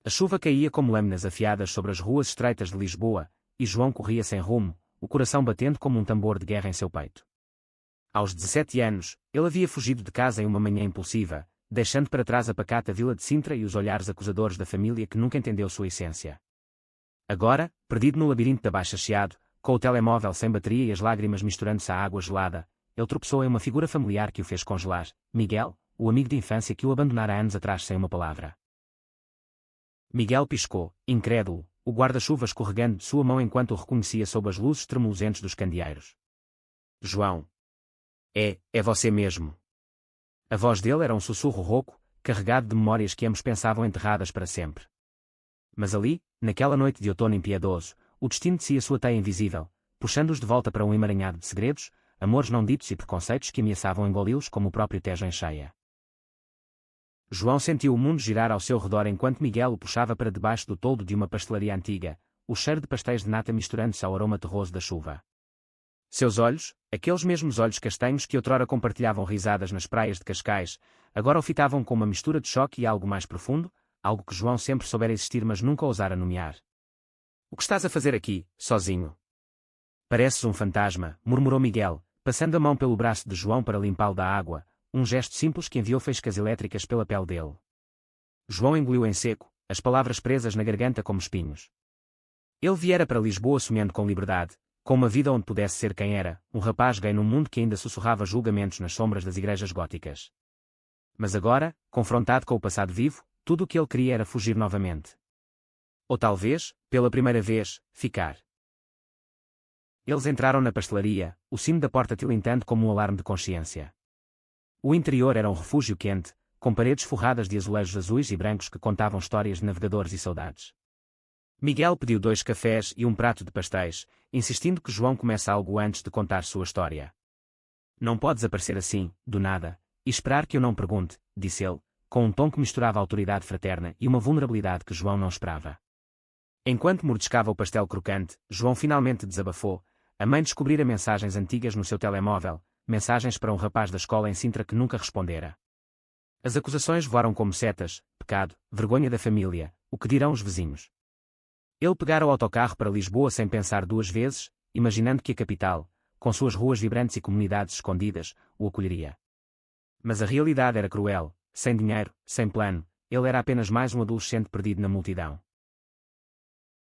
A chuva caía como lâminas afiadas sobre as ruas estreitas de Lisboa, e João corria sem rumo, o coração batendo como um tambor de guerra em seu peito. Aos 17 anos, ele havia fugido de casa em uma manhã impulsiva, deixando para trás a pacata vila de Sintra e os olhares acusadores da família que nunca entendeu sua essência. Agora, perdido no labirinto da Baixa Chiado, com o telemóvel sem bateria e as lágrimas misturando-se à água gelada, ele tropeçou em uma figura familiar que o fez congelar: Miguel, o amigo de infância que o abandonara anos atrás sem uma palavra. Miguel piscou, incrédulo, o guarda-chuva escorregando de sua mão enquanto o reconhecia sob as luzes tremuluzentes dos candeeiros. João. É você mesmo. A voz dele era um sussurro rouco, carregado de memórias que ambos pensavam enterradas para sempre. Mas ali, naquela noite de outono impiedoso, o destino tecia sua teia invisível, puxando-os de volta para um emaranhado de segredos, amores não ditos e preconceitos que ameaçavam engoli-los como o próprio Tejo em cheia. João sentiu o mundo girar ao seu redor enquanto Miguel o puxava para debaixo do toldo de uma pastelaria antiga, o cheiro de pastéis de nata misturando-se ao aroma terroso da chuva. Seus olhos, aqueles mesmos olhos castanhos que outrora compartilhavam risadas nas praias de Cascais, agora o fitavam com uma mistura de choque e algo mais profundo, algo que João sempre soubera existir mas nunca ousara nomear. O que estás a fazer aqui, sozinho? Pareces um fantasma, murmurou Miguel, passando a mão pelo braço de João para limpá-lo da água, um gesto simples que enviou faíscas elétricas pela pele dele. João engoliu em seco, as palavras presas na garganta como espinhos. Ele viera para Lisboa sonhando com liberdade, com uma vida onde pudesse ser quem era, um rapaz gay num mundo que ainda sussurrava julgamentos nas sombras das igrejas góticas. Mas agora, confrontado com o passado vivo, tudo o que ele queria era fugir novamente. Ou talvez, pela primeira vez, ficar. Eles entraram na pastelaria, o sino da porta tilintando como um alarme de consciência. O interior era um refúgio quente, com paredes forradas de azulejos azuis e brancos que contavam histórias de navegadores e saudades. Miguel pediu 2 cafés e um prato de pastéis, insistindo que João comece algo antes de contar sua história. Não podes aparecer assim, do nada, e esperar que eu não pergunte, disse ele, com um tom que misturava autoridade fraterna e uma vulnerabilidade que João não esperava. Enquanto mordiscava o pastel crocante, João finalmente desabafou. A mãe descobrira mensagens antigas no seu telemóvel, mensagens para um rapaz da escola em Sintra que nunca respondera. As acusações voaram como setas: pecado, vergonha da família, o que dirão os vizinhos. Ele pegara o autocarro para Lisboa sem pensar 2 vezes, imaginando que a capital, com suas ruas vibrantes e comunidades escondidas, o acolheria. Mas a realidade era cruel: sem dinheiro, sem plano, ele era apenas mais um adolescente perdido na multidão.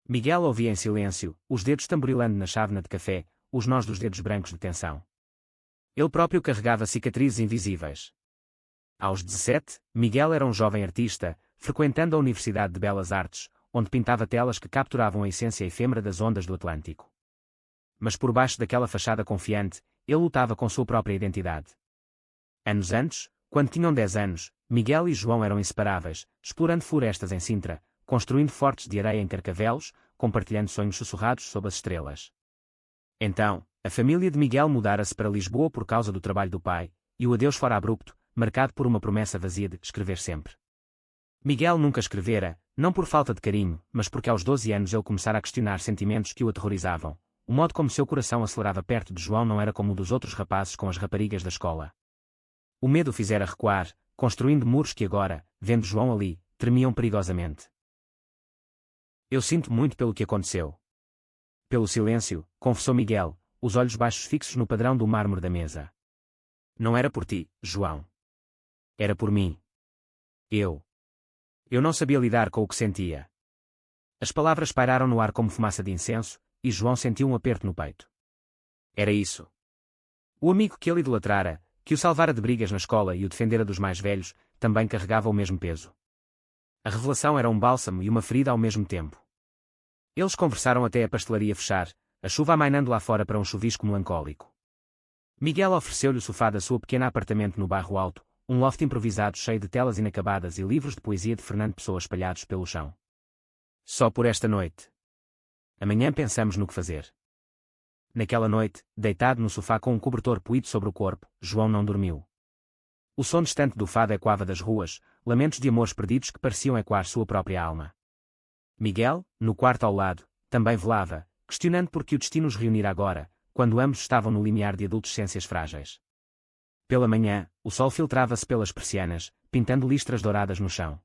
Miguel ouvia em silêncio, os dedos tamborilando na chávena de café, os nós dos dedos brancos de tensão. Ele próprio carregava cicatrizes invisíveis. Aos 17, Miguel era um jovem artista, frequentando a Universidade de Belas Artes, onde pintava telas que capturavam a essência efêmera das ondas do Atlântico. Mas por baixo daquela fachada confiante, ele lutava com sua própria identidade. Anos antes, quando tinham 10 anos, Miguel e João eram inseparáveis, explorando florestas em Sintra, construindo fortes de areia em Carcavelos, compartilhando sonhos sussurrados sob as estrelas. Então, a família de Miguel mudara-se para Lisboa por causa do trabalho do pai, e o adeus fora abrupto, marcado por uma promessa vazia de escrever sempre. Miguel nunca escrevera, não por falta de carinho, mas porque aos 12 anos ele começara a questionar sentimentos que o aterrorizavam. O modo como seu coração acelerava perto de João não era como o dos outros rapazes com as raparigas da escola. O medo o fizera recuar, construindo muros que agora, vendo João ali, tremiam perigosamente. Eu sinto muito pelo que aconteceu. Pelo silêncio, confessou Miguel, os olhos baixos fixos no padrão do mármore da mesa. Não era por ti, João. Era por mim. Eu não sabia lidar com o que sentia. As palavras pairaram no ar como fumaça de incenso, e João sentiu um aperto no peito. Era isso. O amigo que ele idolatrara, que o salvara de brigas na escola e o defendera dos mais velhos, também carregava o mesmo peso. A revelação era um bálsamo e uma ferida ao mesmo tempo. Eles conversaram até a pastelaria fechar, a chuva amainando lá fora para um chuvisco melancólico. Miguel ofereceu-lhe o sofá da sua pequena apartamento no bairro Alto, um loft improvisado cheio de telas inacabadas e livros de poesia de Fernando Pessoa espalhados pelo chão. Só por esta noite. Amanhã pensamos no que fazer. Naquela noite, deitado no sofá com um cobertor poído sobre o corpo, João não dormiu. O som distante do fado ecoava das ruas, lamentos de amores perdidos que pareciam ecoar sua própria alma. Miguel, no quarto ao lado, também velava, questionando por que o destino os reunira agora, quando ambos estavam no limiar de adolescências frágeis. Pela manhã, o sol filtrava-se pelas persianas, pintando listras douradas no chão.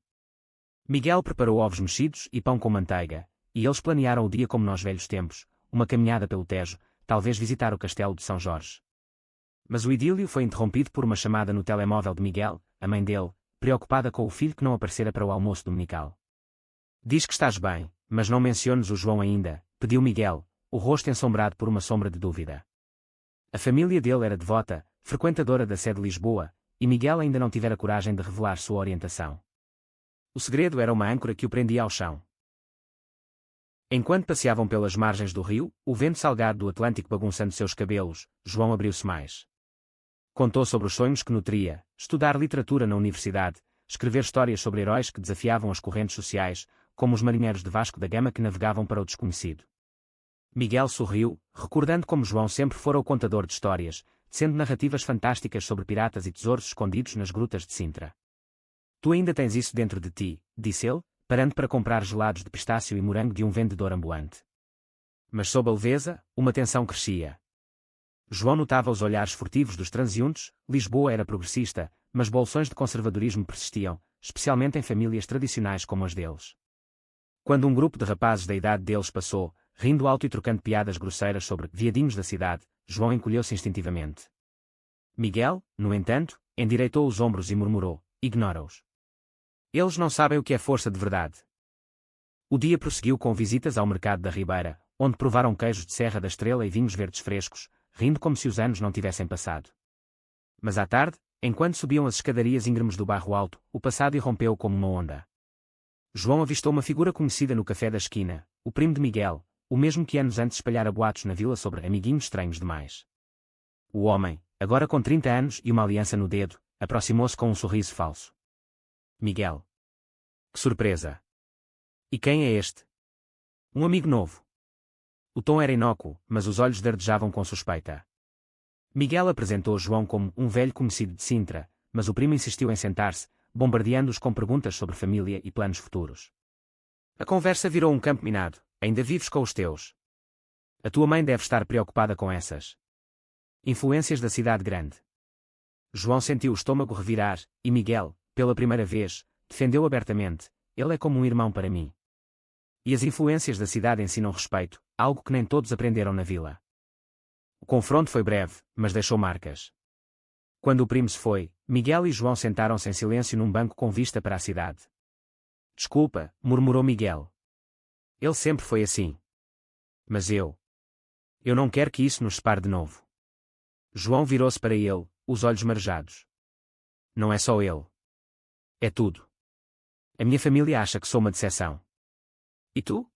Miguel preparou ovos mexidos e pão com manteiga, e eles planearam o dia como nos velhos tempos, uma caminhada pelo Tejo, talvez visitar o castelo de São Jorge. Mas o idílio foi interrompido por uma chamada no telemóvel de Miguel, a mãe dele, preocupada com o filho que não aparecera para o almoço dominical. Diz que estás bem, mas não menciones o João ainda, pediu Miguel, o rosto ensombrado por uma sombra de dúvida. A família dele era devota, frequentadora da sé de Lisboa, e Miguel ainda não tivera coragem de revelar sua orientação. O segredo era uma âncora que o prendia ao chão. Enquanto passeavam pelas margens do rio, o vento salgado do Atlântico bagunçando seus cabelos, João abriu-se mais. Contou sobre os sonhos que nutria, estudar literatura na universidade, escrever histórias sobre heróis que desafiavam as correntes sociais, como os marinheiros de Vasco da Gama que navegavam para o desconhecido. Miguel sorriu, recordando como João sempre fora o contador de histórias, sendo narrativas fantásticas sobre piratas e tesouros escondidos nas grutas de Sintra. Tu ainda tens isso dentro de ti, disse ele, parando para comprar gelados de pistácio e morango de um vendedor ambulante. Mas sob a leveza, uma tensão crescia. João notava os olhares furtivos dos transeuntes. Lisboa era progressista, mas bolsões de conservadorismo persistiam, especialmente em famílias tradicionais como as deles. Quando um grupo de rapazes da idade deles passou, rindo alto e trocando piadas grosseiras sobre viadinhos da cidade, João encolheu-se instintivamente. Miguel, no entanto, endireitou os ombros e murmurou: ignora-os. Eles não sabem o que é força de verdade. O dia prosseguiu com visitas ao mercado da Ribeira, onde provaram queijos de Serra da Estrela e vinhos verdes frescos, rindo como se os anos não tivessem passado. Mas à tarde, enquanto subiam as escadarias íngremes do bairro alto, o passado irrompeu como uma onda. João avistou uma figura conhecida no café da esquina, o primo de Miguel, o mesmo que anos antes espalhara boatos na vila sobre amiguinhos estranhos demais. O homem, agora com 30 anos e uma aliança no dedo, aproximou-se com um sorriso falso. Miguel. Que surpresa! E quem é este? Um amigo novo. O tom era inócuo, mas os olhos dardejavam com suspeita. Miguel apresentou João como um velho conhecido de Sintra, mas o primo insistiu em sentar-se, bombardeando-os com perguntas sobre família e planos futuros. A conversa virou um campo minado. Ainda vives com os teus? A tua mãe deve estar preocupada com essas influências da cidade grande. João sentiu o estômago revirar, e Miguel, pela primeira vez, defendeu abertamente: ele é como um irmão para mim. E as influências da cidade ensinam respeito, algo que nem todos aprenderam na vila. O confronto foi breve, mas deixou marcas. Quando o primo se foi, Miguel e João sentaram-se em silêncio num banco com vista para a cidade. Desculpa, murmurou Miguel. Ele sempre foi assim. Mas eu não quero que isso nos separe de novo. João virou-se para ele, os olhos marejados. Não é só ele. É tudo. A minha família acha que sou uma decepção. E tu?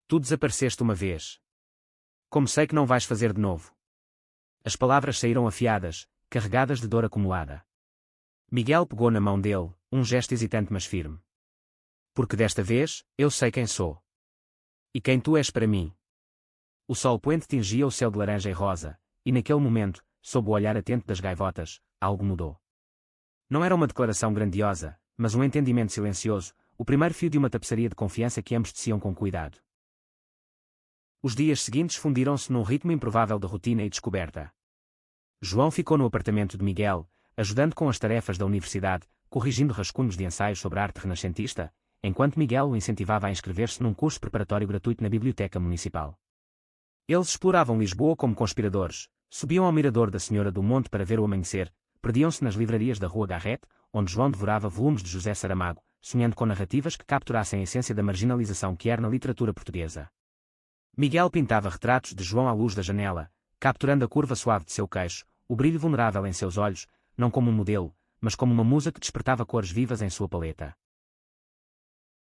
Tu desapareceste uma vez. Como sei que não vais fazer de novo? As palavras saíram afiadas, carregadas de dor acumulada. Miguel pegou na mão dele, um gesto hesitante mas firme. Porque desta vez, eu sei quem sou. E quem tu és para mim. O sol poente tingia o céu de laranja e rosa, e naquele momento, sob o olhar atento das gaivotas, algo mudou. Não era uma declaração grandiosa, mas um entendimento silencioso, o primeiro fio de uma tapeçaria de confiança que ambos teciam com cuidado. Os dias seguintes fundiram-se num ritmo improvável de rotina e descoberta. João ficou no apartamento de Miguel, ajudando com as tarefas da universidade, corrigindo rascunhos de ensaios sobre arte renascentista, enquanto Miguel o incentivava a inscrever-se num curso preparatório gratuito na Biblioteca Municipal. Eles exploravam Lisboa como conspiradores, subiam ao mirador da Senhora do Monte para ver o amanhecer, perdiam-se nas livrarias da Rua Garrett, onde João devorava volumes de José Saramago, sonhando com narrativas que capturassem a essência da marginalização que era na literatura portuguesa. Miguel pintava retratos de João à luz da janela, capturando a curva suave de seu queixo, o brilho vulnerável em seus olhos, não como um modelo, mas como uma musa que despertava cores vivas em sua paleta.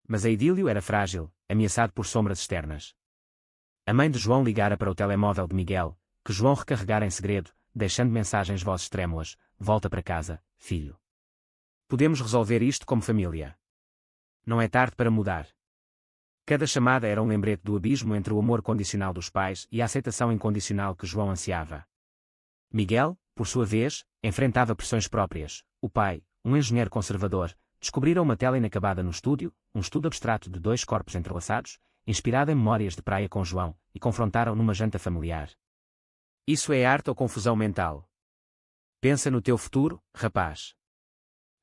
Mas a idílio era frágil, ameaçado por sombras externas. A mãe de João ligara para o telemóvel de Miguel, que João recarregara em segredo, deixando mensagens vozes trêmulas: volta para casa, filho. Podemos resolver isto como família. Não é tarde para mudar. Cada chamada era um lembrete do abismo entre o amor condicional dos pais e a aceitação incondicional que João ansiava. Miguel, por sua vez, enfrentava pressões próprias. O pai, um engenheiro conservador, descobrira uma tela inacabada no estúdio, um estudo abstrato de dois corpos entrelaçados, inspirado em memórias de praia com João, e confrontaram numa janta familiar. Isso é arte ou confusão mental? Pensa no teu futuro, rapaz.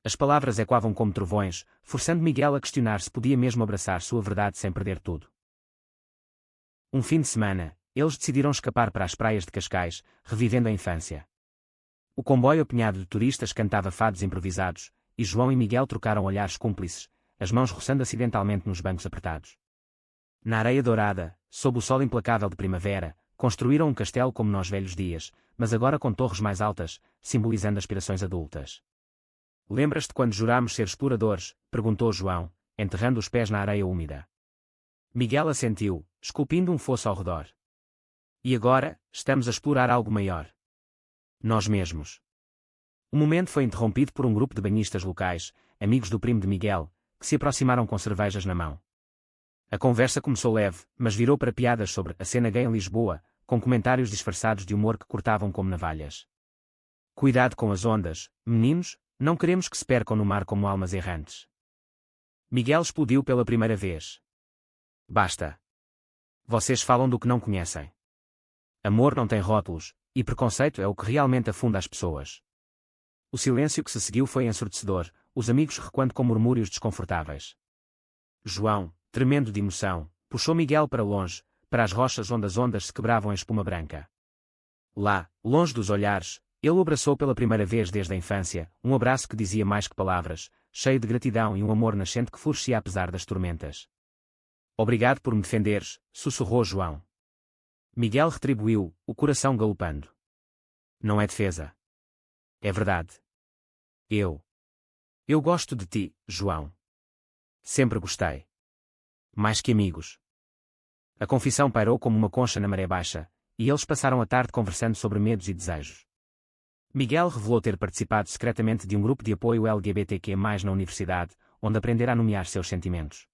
As palavras ecoavam como trovões, forçando Miguel a questionar se podia mesmo abraçar sua verdade sem perder tudo. Um fim de semana, eles decidiram escapar para as praias de Cascais, revivendo a infância. O comboio apinhado de turistas cantava fados improvisados, e João e Miguel trocaram olhares cúmplices, as mãos roçando acidentalmente nos bancos apertados. Na areia dourada, sob o sol implacável de primavera, construíram um castelo como nos velhos dias, mas agora com torres mais altas, simbolizando aspirações adultas. Lembras-te quando jurámos ser exploradores? Perguntou João, enterrando os pés na areia úmida. Miguel assentiu, esculpindo um fosso ao redor. E agora, estamos a explorar algo maior. Nós mesmos. O momento foi interrompido por um grupo de banhistas locais, amigos do primo de Miguel, que se aproximaram com cervejas na mão. A conversa começou leve, mas virou para piadas sobre a cena gay em Lisboa, com comentários disfarçados de humor que cortavam como navalhas. Cuidado com as ondas, meninos, não queremos que se percam no mar como almas errantes. Miguel explodiu pela primeira vez. Basta. Vocês falam do que não conhecem. Amor não tem rótulos, e preconceito é o que realmente afunda as pessoas. O silêncio que se seguiu foi ensurdecedor, os amigos recuando com murmúrios desconfortáveis. João, tremendo de emoção, puxou Miguel para longe, para as rochas onde as ondas se quebravam em espuma branca. Lá, longe dos olhares, ele o abraçou pela primeira vez desde a infância, um abraço que dizia mais que palavras, cheio de gratidão e um amor nascente que florescia apesar das tormentas. Obrigado por me defenderes, sussurrou João. Miguel retribuiu, o coração galopando. Não é defesa. É verdade. Eu gosto de ti, João. Sempre gostei. Mais que amigos. A confissão pairou como uma concha na maré baixa, e eles passaram a tarde conversando sobre medos e desejos. Miguel revelou ter participado secretamente de um grupo de apoio LGBTQ+ na universidade, onde aprendera a nomear seus sentimentos.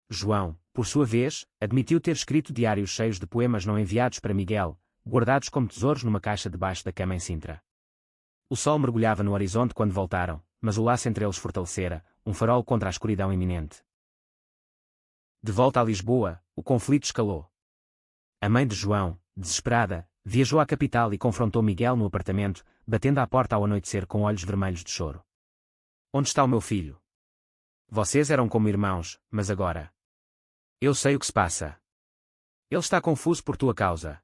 João, por sua vez, admitiu ter escrito diários cheios de poemas não enviados para Miguel, guardados como tesouros numa caixa debaixo da cama em Sintra. O sol mergulhava no horizonte quando voltaram, mas o laço entre eles fortalecera, um farol contra a escuridão iminente. De volta a Lisboa, o conflito escalou. A mãe de João, desesperada, viajou à capital e confrontou Miguel no apartamento, batendo à porta ao anoitecer com olhos vermelhos de choro. Onde está o meu filho? Vocês eram como irmãos, mas agora... Eu sei o que se passa. Ele está confuso por tua causa.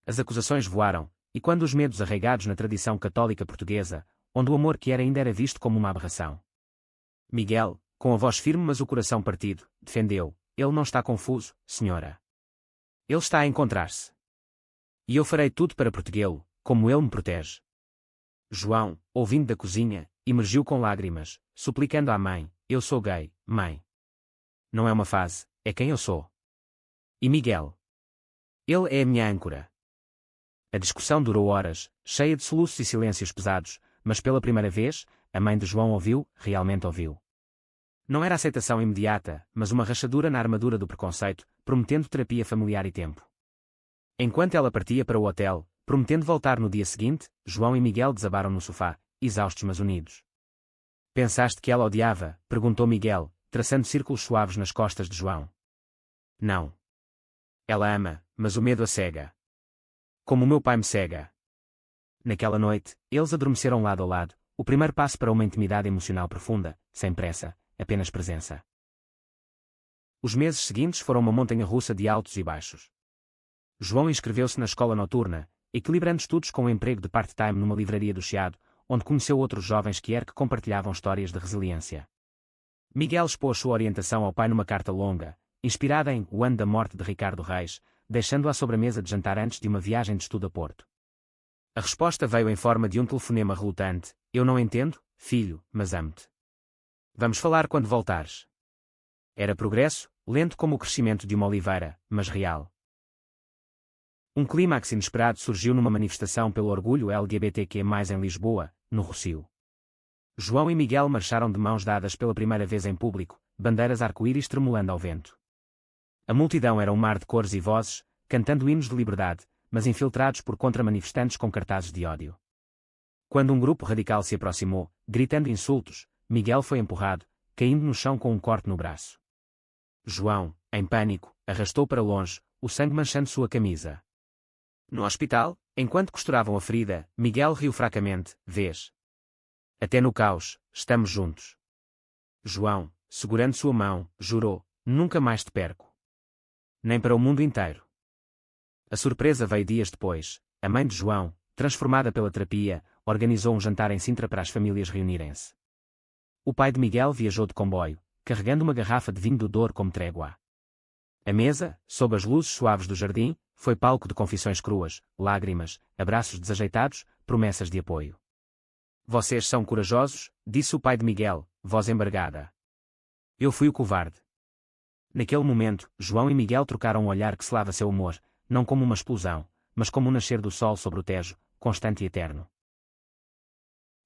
As acusações voaram, e quando os medos arraigados na tradição católica portuguesa, onde o amor que era ainda era visto como uma aberração. Miguel, com a voz firme mas o coração partido, defendeu, ele não está confuso, senhora. Ele está a encontrar-se. E eu farei tudo para protegê-lo, como ele me protege. João, ouvindo da cozinha, emergiu com lágrimas, suplicando à mãe, eu sou gay, mãe. Não é uma fase, é quem eu sou. E Miguel? Ele é a minha âncora. A discussão durou horas, cheia de soluços e silêncios pesados, mas pela primeira vez, a mãe de João ouviu, realmente ouviu. Não era aceitação imediata, mas uma rachadura na armadura do preconceito, prometendo terapia familiar e tempo. Enquanto ela partia para o hotel, prometendo voltar no dia seguinte, João e Miguel desabaram no sofá, exaustos mas unidos. Pensaste que ela odiava? Perguntou Miguel, traçando círculos suaves nas costas de João. Não. Ela ama, mas o medo a cega. Como o meu pai me cega. Naquela noite, eles adormeceram lado a lado, o primeiro passo para uma intimidade emocional profunda, sem pressa, apenas presença. Os meses seguintes foram uma montanha-russa de altos e baixos. João inscreveu-se na escola noturna, equilibrando estudos com um emprego de part-time numa livraria do Chiado, onde conheceu outros jovens que compartilhavam histórias de resiliência. Miguel expôs sua orientação ao pai numa carta longa, inspirada em O Ano da Morte de Ricardo Reis, deixando-a sobre a mesa de jantar antes de uma viagem de estudo a Porto. A resposta veio em forma de um telefonema relutante, eu não entendo, filho, mas amo-te. Vamos falar quando voltares. Era progresso, lento como o crescimento de uma oliveira, mas real. Um clímax inesperado surgiu numa manifestação pelo orgulho LGBTQ+ em Lisboa, no Rossio. João e Miguel marcharam de mãos dadas pela primeira vez em público, bandeiras arco-íris tremulando ao vento. A multidão era um mar de cores e vozes, cantando hinos de liberdade, mas infiltrados por contra-manifestantes com cartazes de ódio. Quando um grupo radical se aproximou, gritando insultos, Miguel foi empurrado, caindo no chão com um corte no braço. João, em pânico, arrastou para longe, o sangue manchando sua camisa. No hospital, enquanto costuravam a ferida, Miguel riu fracamente, vês? Até no caos, estamos juntos. João, segurando sua mão, jurou: nunca mais te perco. Nem para o mundo inteiro. A surpresa veio dias depois. A mãe de João, transformada pela terapia, organizou um jantar em Sintra para as famílias reunirem-se. O pai de Miguel viajou de comboio, carregando uma garrafa de vinho do Douro como trégua. A mesa, sob as luzes suaves do jardim, foi palco de confissões cruas, lágrimas, abraços desajeitados, promessas de apoio. Vocês são corajosos, disse o pai de Miguel, voz embargada. Eu fui o covarde. Naquele momento, João e Miguel trocaram um olhar que selava seu amor, não como uma explosão, mas como o nascer do sol sobre o Tejo, constante e eterno.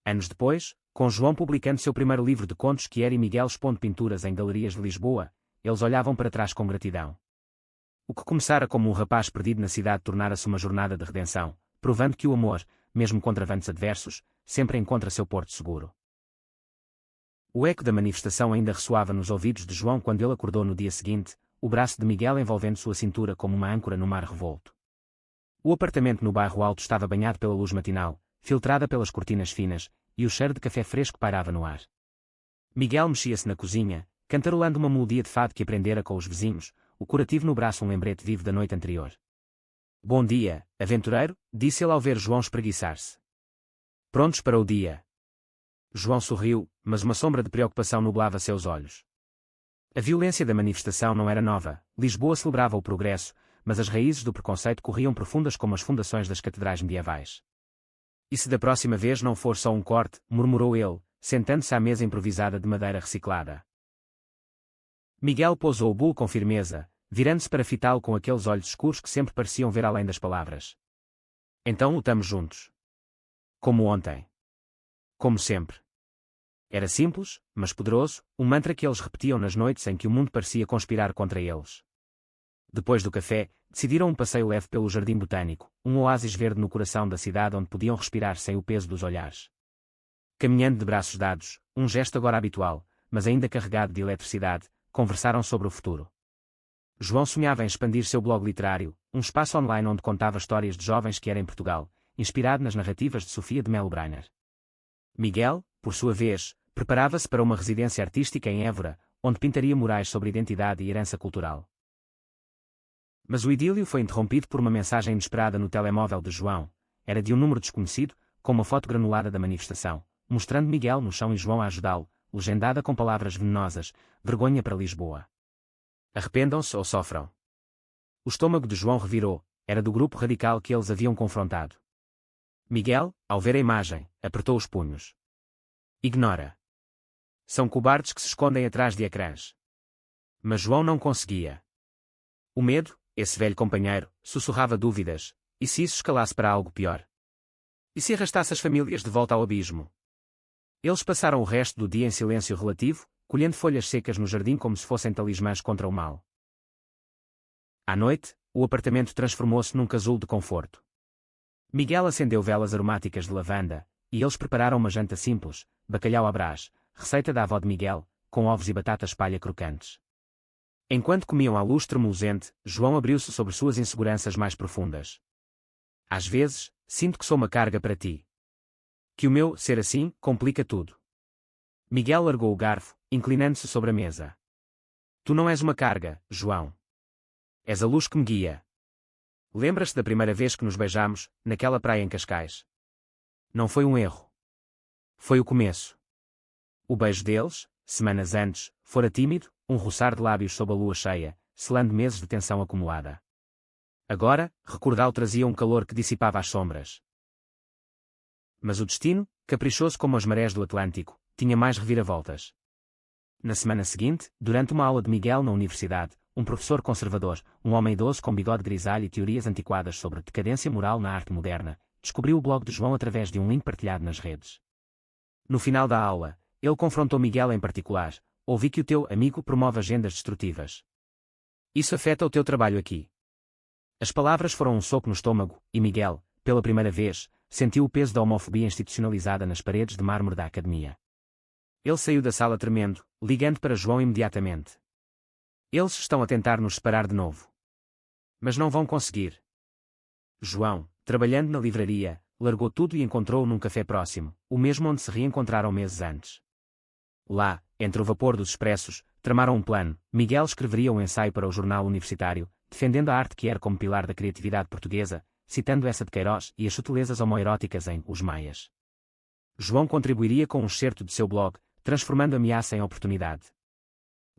Anos depois, com João publicando seu primeiro livro de contos que era e Miguel expondo pinturas em galerias de Lisboa, eles olhavam para trás com gratidão. O que começara como um rapaz perdido na cidade tornara-se uma jornada de redenção, provando que o amor, mesmo contra ventos adversos, sempre encontra seu porto seguro. O eco da manifestação ainda ressoava nos ouvidos de João quando ele acordou no dia seguinte, o braço de Miguel envolvendo sua cintura como uma âncora no mar revolto. O apartamento no bairro Alto estava banhado pela luz matinal, filtrada pelas cortinas finas, e o cheiro de café fresco pairava no ar. Miguel mexia-se na cozinha, cantarolando uma melodia de fado que aprendera com os vizinhos, o curativo no braço um lembrete vivo da noite anterior. Bom dia, aventureiro, disse ele ao ver João espreguiçar-se. Prontos para o dia? João sorriu, mas uma sombra de preocupação nublava seus olhos. A violência da manifestação não era nova, Lisboa celebrava o progresso, mas as raízes do preconceito corriam profundas como as fundações das catedrais medievais. E se da próxima vez não for só um corte, murmurou ele, sentando-se à mesa improvisada de madeira reciclada. Miguel pousou o bolo com firmeza, virando-se para fitá-lo com aqueles olhos escuros que sempre pareciam ver além das palavras. Então lutamos juntos. Como ontem. Como sempre. Era simples, mas poderoso, um mantra que eles repetiam nas noites em que o mundo parecia conspirar contra eles. Depois do café, decidiram um passeio leve pelo Jardim Botânico, um oásis verde no coração da cidade onde podiam respirar sem o peso dos olhares. Caminhando de braços dados, um gesto agora habitual, mas ainda carregado de eletricidade, conversaram sobre o futuro. João sonhava em expandir seu blog literário, um espaço online onde contava histórias de jovens que era em Portugal, inspirado nas narrativas de Sofia de Melo Brainer. Miguel, por sua vez, preparava-se para uma residência artística em Évora, onde pintaria murais sobre identidade e herança cultural. Mas o idílio foi interrompido por uma mensagem inesperada no telemóvel de João. Era de um número desconhecido, com uma foto granulada da manifestação, mostrando Miguel no chão e João a ajudá-lo, legendada com palavras venenosas: vergonha para Lisboa. Arrependam-se ou sofram. O estômago de João revirou, era do grupo radical que eles haviam confrontado. Miguel, ao ver a imagem, apertou os punhos. Ignora. São cobardes que se escondem atrás de ecrãs. Mas João não conseguia. O medo, esse velho companheiro, sussurrava dúvidas, e se isso escalasse para algo pior? E se arrastasse as famílias de volta ao abismo? Eles passaram o resto do dia em silêncio relativo, colhendo folhas secas no jardim como se fossem talismãs contra o mal. À noite, o apartamento transformou-se num casulo de conforto. Miguel acendeu velas aromáticas de lavanda, e eles prepararam uma janta simples, bacalhau à brás, receita da avó de Miguel, com ovos e batatas palha crocantes. Enquanto comiam à luz tremulosente, João abriu-se sobre suas inseguranças mais profundas. Às vezes, sinto que sou uma carga para ti. Que o meu ser assim complica tudo. Miguel largou o garfo, inclinando-se sobre a mesa. Tu não és uma carga, João. És a luz que me guia. Lembras-te da primeira vez que nos beijamos, naquela praia em Cascais? Não foi um erro. Foi o começo. O beijo deles, semanas antes, fora tímido, um roçar de lábios sob a lua cheia, selando meses de tensão acumulada. Agora, recordá-lo trazia um calor que dissipava as sombras. Mas o destino, caprichoso como as marés do Atlântico, tinha mais reviravoltas. Na semana seguinte, durante uma aula de Miguel na universidade, um professor conservador, um homem idoso com bigode grisalho e teorias antiquadas sobre decadência moral na arte moderna, descobriu o blog de João através de um link partilhado nas redes. No final da aula, ele confrontou Miguel em particular: ouvi que o teu amigo promove agendas destrutivas. Isso afeta o teu trabalho aqui. As palavras foram um soco no estômago, e Miguel, pela primeira vez, sentiu o peso da homofobia institucionalizada nas paredes de mármore da academia. Ele saiu da sala tremendo, ligando para João imediatamente. Eles estão a tentar nos separar de novo. Mas não vão conseguir. João, trabalhando na livraria, largou tudo e encontrou-o num café próximo, o mesmo onde se reencontraram meses antes. Lá, entre o vapor dos expressos, tramaram um plano. Miguel escreveria um ensaio para o jornal universitário, defendendo a arte queer como pilar da criatividade portuguesa, citando essa de Queiroz e as sutilezas homoeróticas em Os Maias. João contribuiria com um excerto de seu blog, transformando ameaça em oportunidade.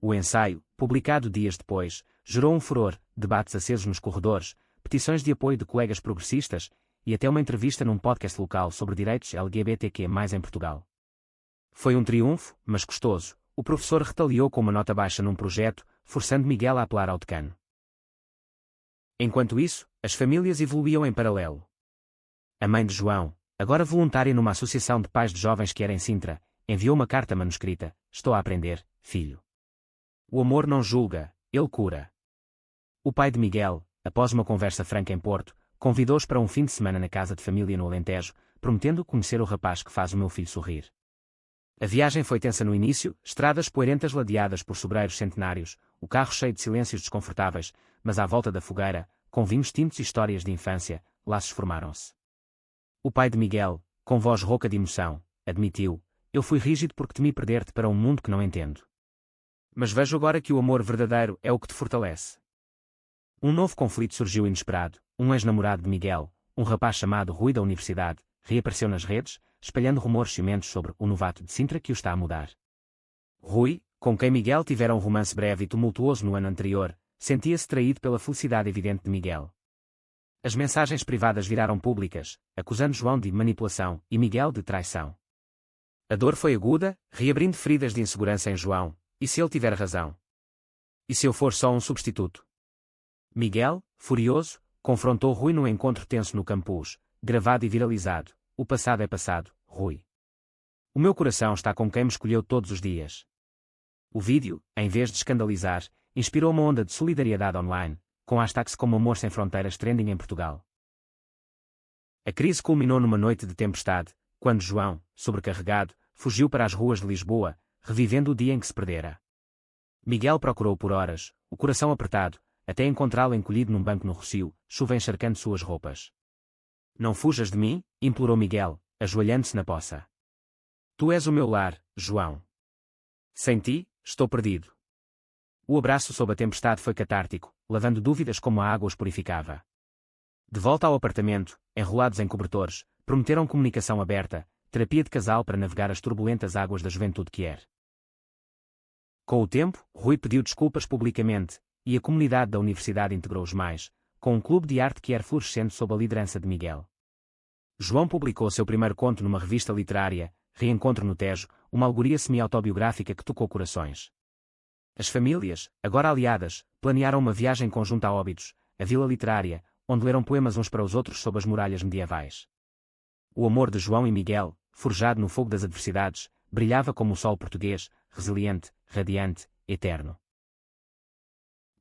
O ensaio, publicado dias depois, gerou um furor, debates acesos nos corredores, petições de apoio de colegas progressistas, e até uma entrevista num podcast local sobre direitos LGBTQ+ em Portugal. Foi um triunfo, mas custoso. O professor retaliou com uma nota baixa num projeto, forçando Miguel a apelar ao decano. Enquanto isso, as famílias evoluíam em paralelo. A mãe de João, agora voluntária numa associação de pais de jovens que era em Sintra, enviou uma carta manuscrita: "Estou a aprender, filho. O amor não julga, ele cura." O pai de Miguel, após uma conversa franca em Porto, convidou-os para um fim de semana na casa de família no Alentejo, prometendo conhecer o rapaz que faz o meu filho sorrir. A viagem foi tensa no início, estradas poeirentas ladeadas por sobreiros centenários, o carro cheio de silêncios desconfortáveis, mas à volta da fogueira, com vinhos tintos e histórias de infância, laços formaram-se. O pai de Miguel, com voz rouca de emoção, admitiu: "Eu fui rígido porque temi perder-te para um mundo que não entendo. Mas vejo agora que o amor verdadeiro é o que te fortalece." Um novo conflito surgiu inesperado. Um ex-namorado de Miguel, um rapaz chamado Rui da universidade, reapareceu nas redes, espalhando rumores ciumentos sobre o novato de Sintra que o está a mudar. Rui, com quem Miguel tivera um romance breve e tumultuoso no ano anterior, sentia-se traído pela felicidade evidente de Miguel. As mensagens privadas viraram públicas, acusando João de manipulação e Miguel de traição. A dor foi aguda, reabrindo feridas de insegurança em João. E se ele tiver razão? E se eu for só um substituto? Miguel, furioso, confrontou Rui num encontro tenso no campus, gravado e viralizado: "O passado é passado, Rui. O meu coração está com quem me escolheu todos os dias." O vídeo, em vez de escandalizar, inspirou uma onda de solidariedade online, com hashtags como Amor Sem Fronteiras trending em Portugal. A crise culminou numa noite de tempestade, quando João, sobrecarregado, fugiu para as ruas de Lisboa, revivendo o dia em que se perdera. Miguel procurou por horas, o coração apertado, até encontrá-lo encolhido num banco no Rossio, chuva encharcando suas roupas. "Não fujas de mim", implorou Miguel, ajoelhando-se na poça. "Tu és o meu lar, João. Sem ti, estou perdido." O abraço sob a tempestade foi catártico, lavando dúvidas como a água os purificava. De volta ao apartamento, enrolados em cobertores, prometeram comunicação aberta, terapia de casal para navegar as turbulentas águas da juventude queer. Com o tempo, Rui pediu desculpas publicamente, e a comunidade da universidade integrou-os mais, com um clube de arte queer florescendo sob a liderança de Miguel. João publicou seu primeiro conto numa revista literária, Reencontro no Tejo, uma alegoria semi-autobiográfica que tocou corações. As famílias, agora aliadas, planearam uma viagem conjunta a Óbidos, a vila literária, onde leram poemas uns para os outros sob as muralhas medievais. O amor de João e Miguel, forjado no fogo das adversidades, brilhava como o sol português, resiliente, radiante, eterno.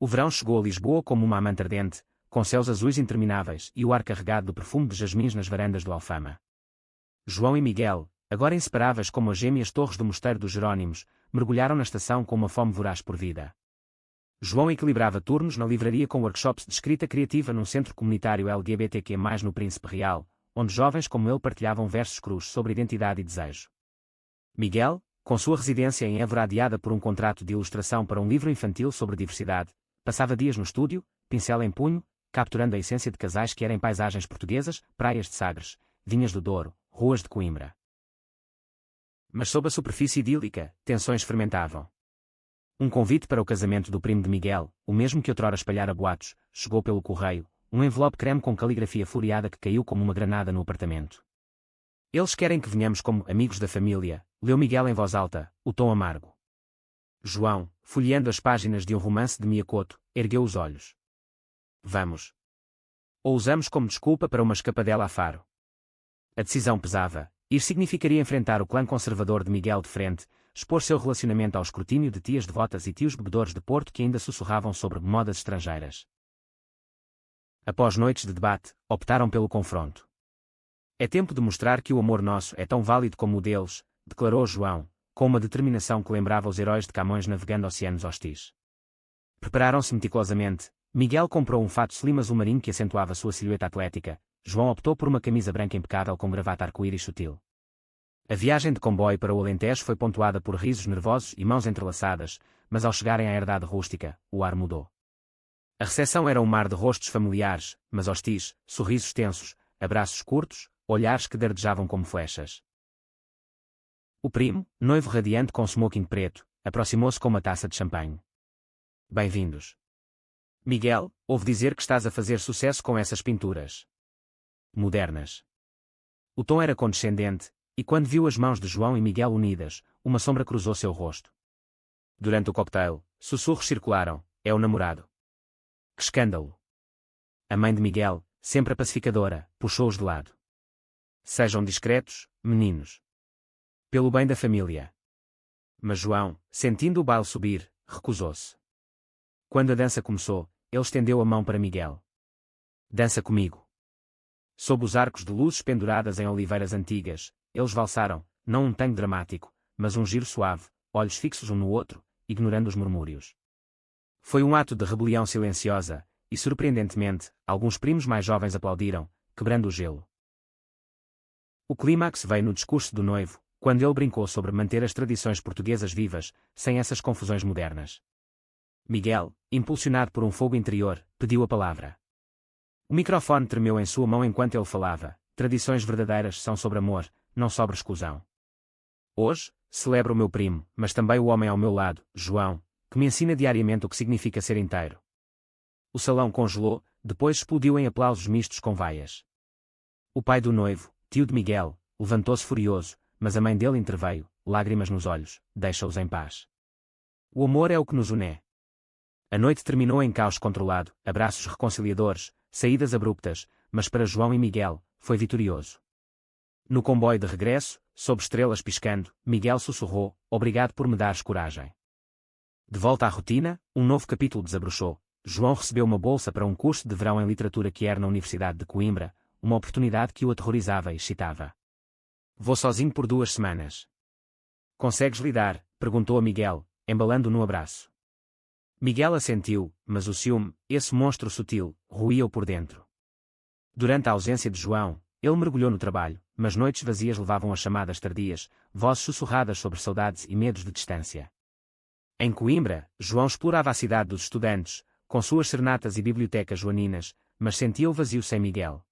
O verão chegou a Lisboa como uma amante ardente, com céus azuis intermináveis e o ar carregado do perfume de jasmins nas varandas do Alfama. João e Miguel, agora inseparáveis como as gêmeas torres do Mosteiro dos Jerónimos, mergulharam na estação com uma fome voraz por vida. João equilibrava turnos na livraria com workshops de escrita criativa num centro comunitário LGBTQ+, no Príncipe Real, onde jovens como ele partilhavam versos crus sobre identidade e desejo. Miguel, com sua residência em Évora adiada por um contrato de ilustração para um livro infantil sobre diversidade, passava dias no estúdio, pincel em punho, capturando a essência de casais que eram paisagens portuguesas, praias de Sagres, vinhas do Douro, ruas de Coimbra. Mas sob a superfície idílica, tensões fermentavam. Um convite para o casamento do primo de Miguel, o mesmo que outrora espalhara boatos, chegou pelo correio, um envelope creme com caligrafia floreada que caiu como uma granada no apartamento. "Eles querem que venhamos como amigos da família", leu Miguel em voz alta, o tom amargo. João, folheando as páginas de um romance de Miyakoto, ergueu os olhos. "Vamos. Ou usamos como desculpa para uma escapadela a Faro?" A decisão pesava. Ir significaria enfrentar o clã conservador de Miguel de frente, expor seu relacionamento ao escrutínio de tias devotas e tios bebedores de Porto que ainda sussurravam sobre modas estrangeiras. Após noites de debate, optaram pelo confronto. "É tempo de mostrar que o amor nosso é tão válido como o deles", declarou João, com uma determinação que lembrava os heróis de Camões navegando oceanos hostis. Prepararam-se meticulosamente. Miguel comprou um fato slim azul marinho que acentuava sua silhueta atlética, João optou por uma camisa branca impecável com gravata arco-íris sutil. A viagem de comboio para o Alentejo foi pontuada por risos nervosos e mãos entrelaçadas, mas ao chegarem à herdade rústica, o ar mudou. A recepção era um mar de rostos familiares, mas hostis, sorrisos tensos, abraços curtos, olhares que dardejavam como flechas. O primo, noivo radiante com smoking preto, aproximou-se com uma taça de champanhe. Bem-vindos. Miguel, ouvi dizer que estás a fazer sucesso com essas pinturas modernas. O tom era condescendente, e quando viu as mãos de João e Miguel unidas, uma sombra cruzou seu rosto. Durante o cocktail, sussurros circularam: é o namorado. Que escândalo! A mãe de Miguel, sempre a pacificadora, puxou-os de lado. Sejam discretos, meninos. Pelo bem da família. Mas João, sentindo o baile subir, recusou-se. Quando a dança começou, ele estendeu a mão para Miguel. Dança comigo. Sob os arcos de luzes penduradas em oliveiras antigas, eles valsaram, não um tango dramático, mas um giro suave, olhos fixos um no outro, ignorando os murmúrios. Foi um ato de rebelião silenciosa, e surpreendentemente, alguns primos mais jovens aplaudiram, quebrando o gelo. O clímax veio no discurso do noivo, quando ele brincou sobre manter as tradições portuguesas vivas, sem essas confusões modernas. Miguel, impulsionado por um fogo interior, pediu a palavra. O microfone tremeu em sua mão enquanto ele falava: tradições verdadeiras são sobre amor, não sobre exclusão. Hoje, celebro o meu primo, mas também o homem ao meu lado, João, que me ensina diariamente o que significa ser inteiro. O salão congelou, depois explodiu em aplausos mistos com vaias. O pai do noivo, tio de Miguel, levantou-se furioso, mas a mãe dele interveio, lágrimas nos olhos: deixa-os em paz. O amor é o que nos une. A noite terminou em caos controlado, abraços reconciliadores, saídas abruptas, mas para João e Miguel, foi vitorioso. No comboio de regresso, sob estrelas piscando, Miguel sussurrou: obrigado por me dares coragem. De volta à rotina, um novo capítulo desabrochou. João recebeu uma bolsa para um curso de verão em literatura queer na Universidade de Coimbra, uma oportunidade que o aterrorizava e excitava. Vou sozinho por 2 semanas. Consegues lidar? Perguntou a Miguel, embalando-o no abraço. Miguel assentiu, mas o ciúme, esse monstro sutil, roía-o por dentro. Durante a ausência de João, ele mergulhou no trabalho, mas noites vazias levavam a chamadas tardias, vozes sussurradas sobre saudades e medos de distância. Em Coimbra, João explorava a cidade dos estudantes, com suas serenatas e bibliotecas joaninas, mas sentia o vazio sem Miguel.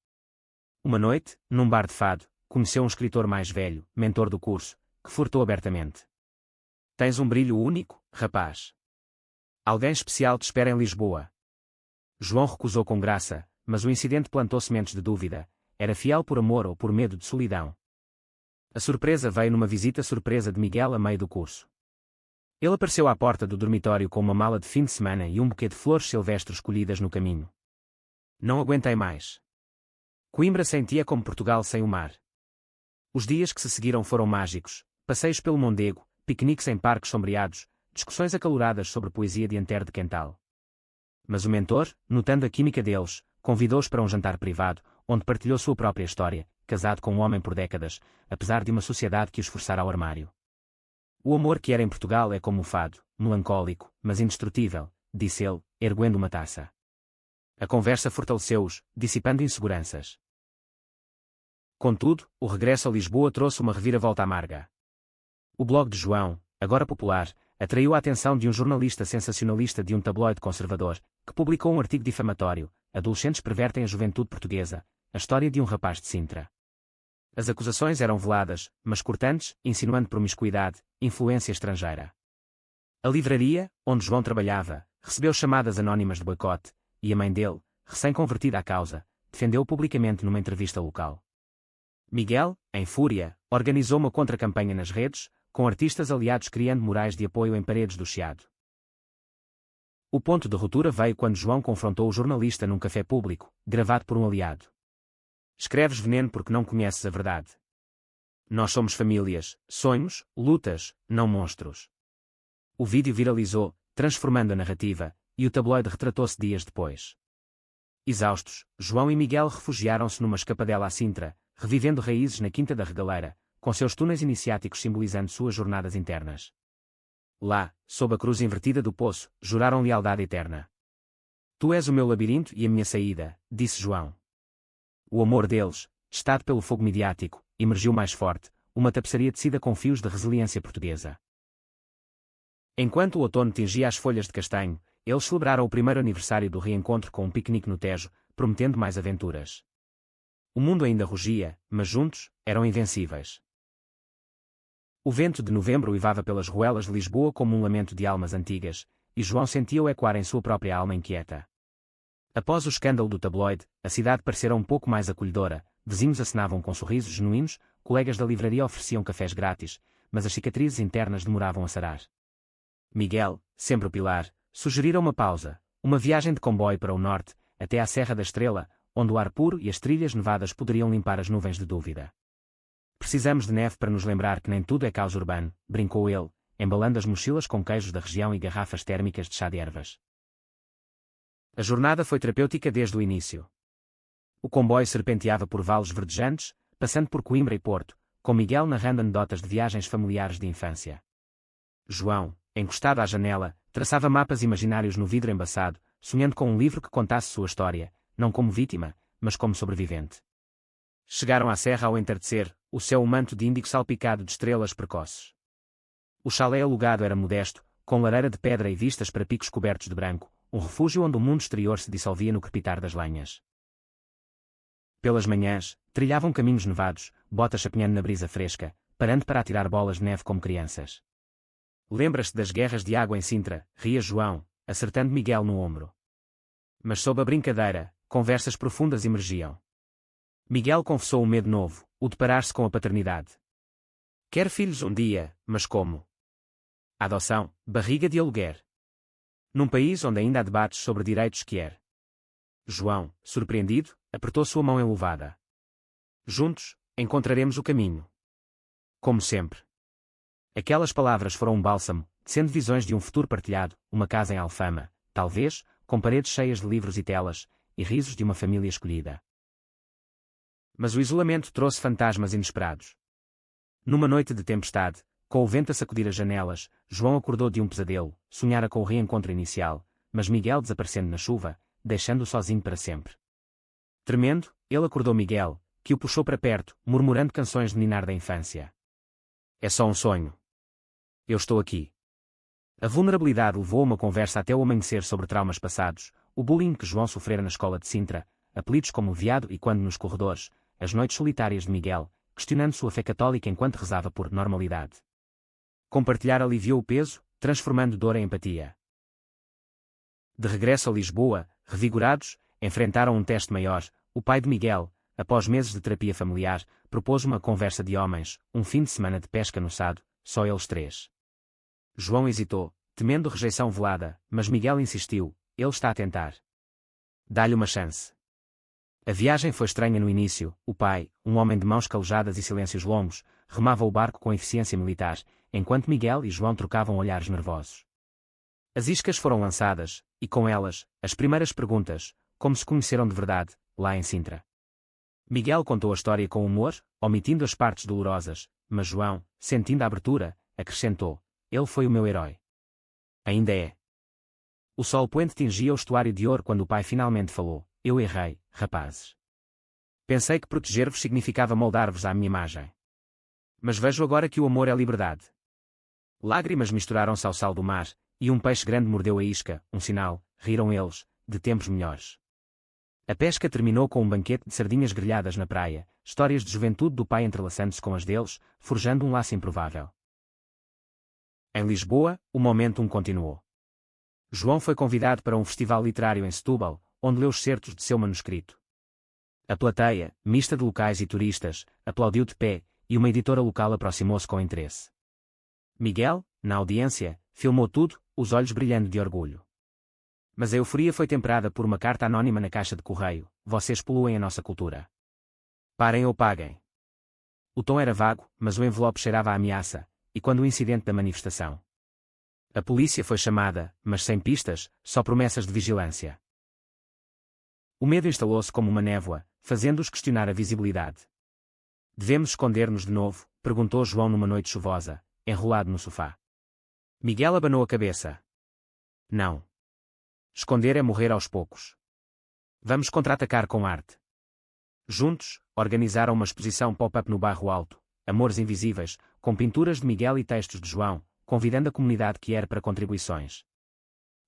Uma noite, num bar de fado, conheceu um escritor mais velho, mentor do curso, que furtou abertamente. Tens um brilho único, rapaz. Alguém especial te espera em Lisboa. João recusou com graça, mas o incidente plantou sementes de dúvida: era fiel por amor ou por medo de solidão? A surpresa veio numa visita surpresa de Miguel a meio do curso. Ele apareceu à porta do dormitório com uma mala de fim de semana e um buquê de flores silvestres colhidas no caminho. Não aguentei mais. Coimbra sentia como Portugal sem o mar. Os dias que se seguiram foram mágicos: passeios pelo Mondego, piqueniques em parques sombreados, discussões acaloradas sobre poesia de Antero de Quental. Mas o mentor, notando a química deles, convidou-os para um jantar privado, onde partilhou sua própria história, casado com um homem por décadas, apesar de uma sociedade que os forçara ao armário. O amor que era em Portugal é como o fado, melancólico, mas indestrutível, disse ele, erguendo uma taça. A conversa fortaleceu-os, dissipando inseguranças. Contudo, o regresso a Lisboa trouxe uma reviravolta amarga. O blog de João, agora popular, atraiu a atenção de um jornalista sensacionalista de um tabloide conservador, que publicou um artigo difamatório: adolescentes pervertem a juventude portuguesa, a história de um rapaz de Sintra. As acusações eram veladas, mas cortantes, insinuando promiscuidade, influência estrangeira. A livraria, onde João trabalhava, recebeu chamadas anónimas de boicote, e a mãe dele, recém-convertida à causa, defendeu-o publicamente numa entrevista local. Miguel, em fúria, organizou uma contra-campanha nas redes, com artistas aliados criando murais de apoio em paredes do Chiado. O ponto de ruptura veio quando João confrontou o jornalista num café público, gravado por um aliado. Escreves veneno porque não conheces a verdade. Nós somos famílias, sonhos, lutas, não monstros. O vídeo viralizou, transformando a narrativa, e o tabloide retratou-se dias depois. Exaustos, João e Miguel refugiaram-se numa escapadela à Sintra, revivendo raízes na Quinta da Regaleira, com seus túneis iniciáticos simbolizando suas jornadas internas. Lá, sob a cruz invertida do poço, juraram lealdade eterna. Tu és o meu labirinto e a minha saída, disse João. o amor deles, testado pelo fogo midiático, emergiu mais forte, uma tapeçaria tecida com fios de resiliência portuguesa. Enquanto o outono tingia as folhas de castanho, eles celebraram o primeiro aniversário do reencontro com um piquenique no Tejo, prometendo mais aventuras. O mundo ainda rugia, mas juntos, eram invencíveis. O vento de novembro uivava pelas ruelas de Lisboa como um lamento de almas antigas, e João sentia-o ecoar em sua própria alma inquieta. Após o escândalo do tabloide, a cidade parecera um pouco mais acolhedora, vizinhos acenavam com sorrisos genuínos, colegas da livraria ofereciam cafés grátis, mas as cicatrizes internas demoravam a sarar. Miguel, sempre o pilar, sugerira uma pausa, uma viagem de comboio para o norte, até à Serra da Estrela, onde o ar puro e as trilhas nevadas poderiam limpar as nuvens de dúvida. Precisamos de neve para nos lembrar que nem tudo é caos urbano, brincou ele, embalando as mochilas com queijos da região e garrafas térmicas de chá de ervas. A jornada foi terapêutica desde o início. O comboio serpenteava por vales verdejantes, passando por Coimbra e Porto, com Miguel narrando anedotas de viagens familiares de infância. João, encostado à janela, traçava mapas imaginários no vidro embaçado, sonhando com um livro que contasse sua história, não como vítima, mas como sobrevivente. Chegaram à serra ao entardecer, o céu um manto de índigo salpicado de estrelas precoces. O chalé alugado era modesto, com lareira de pedra e vistas para picos cobertos de branco, um refúgio onde o mundo exterior se dissolvia no crepitar das lenhas. Pelas manhãs, trilhavam caminhos nevados, botas chapinhando na brisa fresca, parando para atirar bolas de neve como crianças. Lembras-te das guerras de água em Sintra, ria João, acertando Miguel no ombro. Mas sob a brincadeira, conversas profundas emergiam. Miguel confessou um medo novo, o de parar-se com a paternidade. Quer filhos um dia, mas como? Adoção, barriga de aluguer. Num país onde ainda há debates sobre direitos que er. João, surpreendido, apertou sua mão enluvada. Juntos, encontraremos o caminho. Como sempre. Aquelas palavras foram um bálsamo, sendo visões de um futuro partilhado, uma casa em Alfama, talvez, com paredes cheias de livros e telas, e risos de uma família escolhida. Mas o isolamento trouxe fantasmas inesperados. Numa noite de tempestade, com o vento a sacudir as janelas, João acordou de um pesadelo, sonhara com o reencontro inicial, mas Miguel desaparecendo na chuva, deixando-o sozinho para sempre. Tremendo, ele acordou Miguel, que o puxou para perto, murmurando canções de ninar da infância. É só um sonho. Eu estou aqui. A vulnerabilidade levou a uma conversa até o amanhecer sobre traumas passados, o bullying que João sofrera na escola de Sintra, apelidos como viado e quando nos corredores, as noites solitárias de Miguel, questionando sua fé católica enquanto rezava por normalidade. Compartilhar aliviou o peso, transformando dor em empatia. De regresso a Lisboa, revigorados, enfrentaram um teste maior. O pai de Miguel, após meses de terapia familiar, propôs uma conversa de homens, um fim de semana de pesca no Sado, só eles três. João hesitou, temendo rejeição velada, mas Miguel insistiu, ele está a tentar. Dá-lhe uma chance. A viagem foi estranha no início, o pai, um homem de mãos calejadas e silêncios longos, remava o barco com eficiência militar, enquanto Miguel e João trocavam olhares nervosos. As iscas foram lançadas, e com elas, as primeiras perguntas, como se conheceram de verdade, lá em Sintra. Miguel contou a história com humor, omitindo as partes dolorosas, mas João, sentindo a abertura, acrescentou, ele foi o meu herói. Ainda é. O sol poente tingia o estuário de ouro quando o pai finalmente falou, eu errei, rapazes. Pensei que proteger-vos significava moldar-vos à minha imagem. Mas vejo agora que o amor é liberdade. Lágrimas misturaram-se ao sal do mar, e um peixe grande mordeu a isca, um sinal, riram eles, de tempos melhores. A pesca terminou com um banquete de sardinhas grelhadas na praia, histórias de juventude do pai entrelaçando-se com as deles, forjando um laço improvável. Em Lisboa, o momentum continuou. João foi convidado para um festival literário em Setúbal, onde leu os certos de seu manuscrito. A plateia, mista de locais e turistas, aplaudiu de pé, e uma editora local aproximou-se com interesse. Miguel, na audiência, filmou tudo, os olhos brilhando de orgulho. Mas a euforia foi temperada por uma carta anónima na caixa de correio, vocês poluem a nossa cultura. Parem ou paguem. O tom era vago, mas o envelope cheirava a ameaça, e quando o incidente da manifestação. A polícia foi chamada, mas sem pistas, só promessas de vigilância. O medo instalou-se como uma névoa, fazendo-os questionar a visibilidade. Devemos esconder-nos de novo? Perguntou João numa noite chuvosa, enrolado no sofá. Miguel abanou a cabeça. Não. Esconder é morrer aos poucos. Vamos contra-atacar com arte. Juntos, organizaram uma exposição pop-up no Bairro Alto, Amores Invisíveis, com pinturas de Miguel e textos de João, convidando a comunidade que era para contribuições.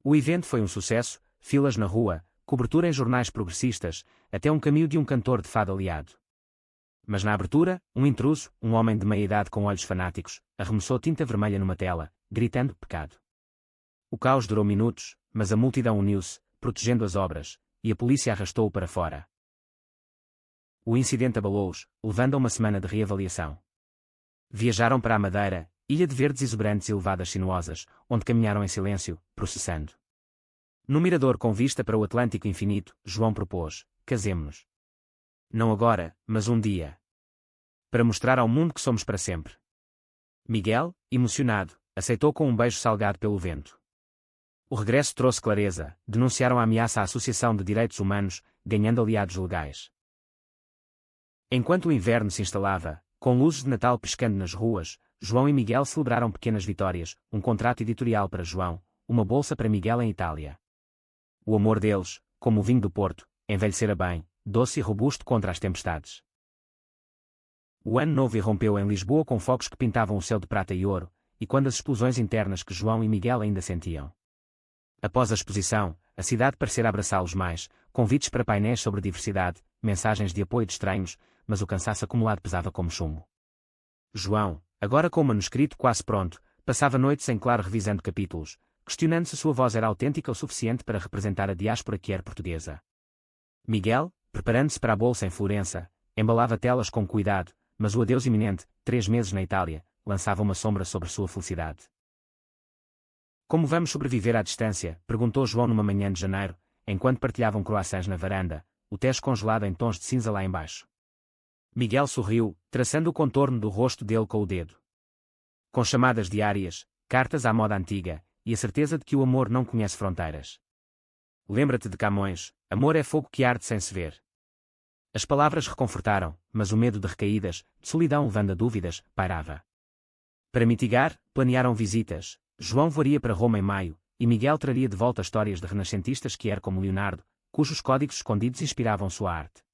O evento foi um sucesso, filas na rua, cobertura em jornais progressistas, até um cameo de um cantor de fado aliado. Mas na abertura, um intruso, um homem de meia-idade com olhos fanáticos, arremessou tinta vermelha numa tela, gritando pecado. O caos durou minutos, mas a multidão uniu-se, protegendo as obras, e a polícia arrastou-o para fora. O incidente abalou-os, levando a uma semana de reavaliação. Viajaram para a Madeira, ilha de verdes exuberantes e levadas sinuosas, onde caminharam em silêncio, processando. No mirador com vista para o Atlântico infinito, João propôs: casemo-nos. Não agora, mas um dia. Para mostrar ao mundo que somos para sempre. Miguel, emocionado, aceitou com um beijo salgado pelo vento. O regresso trouxe clareza, denunciaram a ameaça à Associação de Direitos Humanos, ganhando aliados legais. Enquanto o inverno se instalava, com luzes de Natal piscando nas ruas, João e Miguel celebraram pequenas vitórias, um contrato editorial para João, uma bolsa para Miguel em Itália. O amor deles, como o vinho do Porto, envelhecera bem, doce e robusto contra as tempestades. O ano novo irrompeu em Lisboa com fogos que pintavam o céu de prata e ouro, e quando as explosões internas que João e Miguel ainda sentiam. Após a exposição, a cidade parecera abraçá-los mais, convites para painéis sobre diversidade, mensagens de apoio de estranhos, mas o cansaço acumulado pesava como chumbo. João, agora com o manuscrito quase pronto, passava noites em claro revisando capítulos, questionando se sua voz era autêntica o suficiente para representar a diáspora que era portuguesa. Miguel, preparando-se para a bolsa em Florença, embalava telas com cuidado, mas o adeus iminente, 3 meses na Itália, lançava uma sombra sobre sua felicidade. Como vamos sobreviver à distância? Perguntou João numa manhã de janeiro, enquanto partilhavam croissants na varanda, o teste congelado em tons de cinza lá embaixo. Miguel sorriu, traçando o contorno do rosto dele com o dedo. Com chamadas diárias, cartas à moda antiga, e a certeza de que o amor não conhece fronteiras. Lembra-te de Camões, amor é fogo que arde sem se ver. As palavras reconfortaram, mas o medo de recaídas, de solidão levando a dúvidas, pairava. Para mitigar, planearam visitas. João voaria para Roma em maio, e Miguel traria de volta histórias de renascentistas que era como Leonardo, cujos códigos escondidos inspiravam sua arte.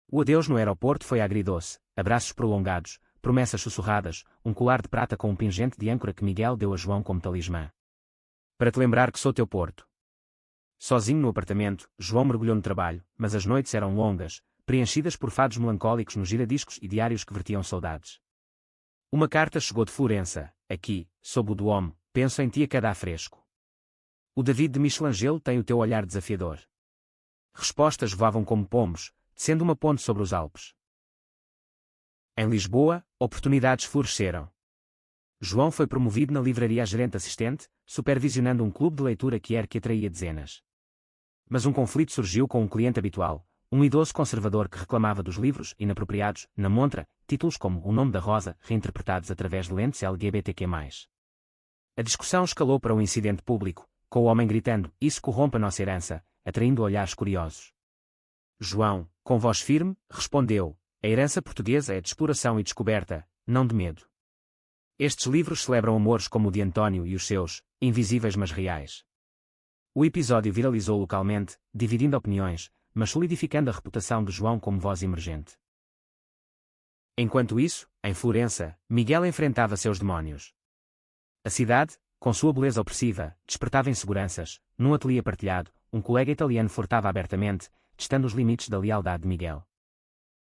O adeus no aeroporto foi agridoce, abraços prolongados, promessas sussurradas, um colar de prata com um pingente de âncora que Miguel deu a João como talismã. Para te lembrar que sou teu porto. Sozinho no apartamento, João mergulhou no trabalho, mas as noites eram longas, preenchidas por fados melancólicos nos giradiscos e diários que vertiam saudades. Uma carta chegou de Florença: aqui, sob o Duomo, penso em ti a cada afresco. O David de Michelangelo tem o teu olhar desafiador. Respostas voavam como pombos, descendo uma ponte sobre os Alpes. Em Lisboa, oportunidades floresceram. João foi promovido na livraria a gerente assistente, supervisionando um clube de leitura que atraía dezenas. Mas um conflito surgiu com um cliente habitual, um idoso conservador que reclamava dos livros inapropriados, na montra, títulos como O Nome da Rosa, reinterpretados através de lentes LGBTQ+. A discussão escalou para um incidente público, com o homem gritando: isso corrompe a nossa herança, atraindo olhares curiosos. João, com voz firme, respondeu: a herança portuguesa é de exploração e descoberta, não de medo. Estes livros celebram amores como o de António e os seus, invisíveis mas reais. O episódio viralizou localmente, dividindo opiniões, mas solidificando a reputação de João como voz emergente. Enquanto isso, em Florença, Miguel enfrentava seus demónios. A cidade, com sua beleza opressiva, despertava inseguranças. Num ateliê partilhado, um colega italiano flertava abertamente, testando os limites da lealdade de Miguel.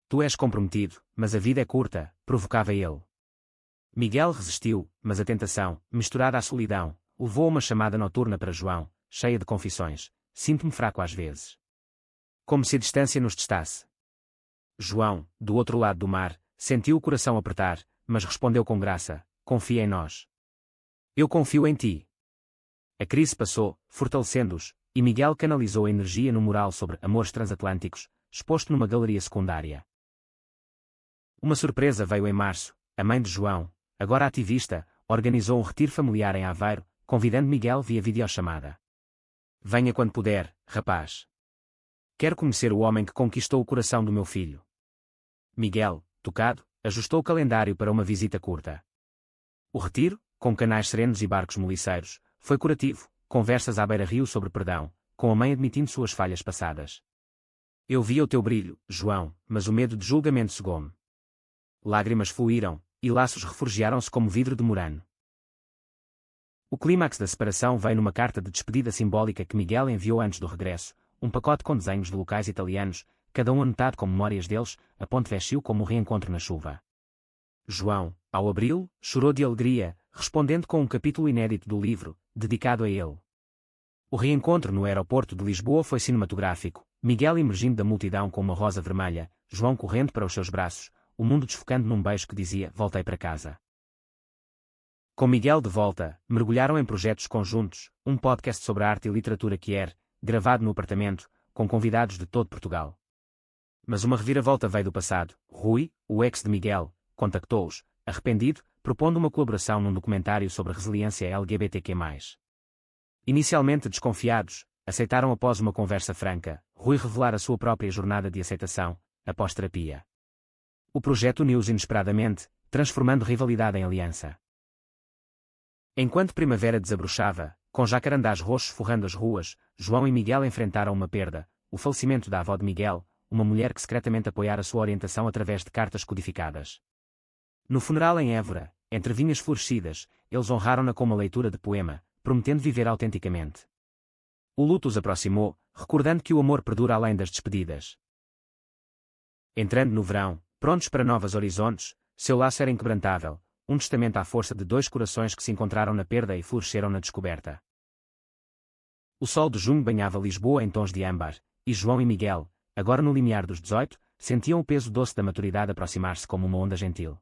Tu és comprometido, mas a vida é curta, provocava ele. Miguel resistiu, mas a tentação, misturada à solidão, levou a uma chamada noturna para João, cheia de confissões: sinto-me fraco às vezes. Como se a distância nos testasse. João, do outro lado do mar, sentiu o coração apertar, mas respondeu com graça: confia em nós. Eu confio em ti. A crise passou, fortalecendo-os, e Miguel canalizou a energia no mural sobre Amores Transatlânticos, exposto numa galeria secundária. Uma surpresa veio em março. A mãe de João, agora ativista, organizou um retiro familiar em Aveiro, convidando Miguel via videochamada. Venha quando puder, rapaz. Quero conhecer o homem que conquistou o coração do meu filho. Miguel, tocado, ajustou o calendário para uma visita curta. O retiro, com canais serenos e barcos moliceiros, foi curativo, conversas à beira-rio sobre perdão, com a mãe admitindo suas falhas passadas. Eu via o teu brilho, João, mas o medo de julgamento cegou-me. Lágrimas fluíram, e laços refugiaram-se como vidro de murano. O clímax da separação veio numa carta de despedida simbólica que Miguel enviou antes do regresso, um pacote com desenhos de locais italianos, cada um anotado com memórias deles, a ponte vestiu como um reencontro na chuva. João, ao abri-lo, chorou de alegria, respondendo com um capítulo inédito do livro, dedicado a ele. O reencontro no aeroporto de Lisboa foi cinematográfico, Miguel emergindo da multidão com uma rosa vermelha, João correndo para os seus braços, o mundo desfocando num beijo que dizia: voltei para casa. Com Miguel de volta, mergulharam em projetos conjuntos, um podcast sobre arte e literatura que era, gravado no apartamento, com convidados de todo Portugal. Mas uma reviravolta veio do passado. Rui, o ex de Miguel, contactou-os, arrependido, propondo uma colaboração num documentário sobre resiliência LGBTQ+. Inicialmente desconfiados, aceitaram após uma conversa franca, Rui revelar a sua própria jornada de aceitação, após terapia. O projeto uniu-os inesperadamente, transformando rivalidade em aliança. Enquanto primavera desabrochava, com jacarandás roxos forrando as ruas, João e Miguel enfrentaram uma perda, o falecimento da avó de Miguel, uma mulher que secretamente apoiara sua orientação através de cartas codificadas. No funeral em Évora, entre vinhas florescidas, eles honraram-na com uma leitura de poema, prometendo viver autenticamente. O luto os aproximou, recordando que o amor perdura além das despedidas. Entrando no verão, prontos para novos horizontes, seu laço era inquebrantável, um testamento à força de dois corações que se encontraram na perda e floresceram na descoberta. O sol de junho banhava Lisboa em tons de âmbar, e João e Miguel, agora no limiar dos 18, sentiam o peso doce da maturidade aproximar-se como uma onda gentil.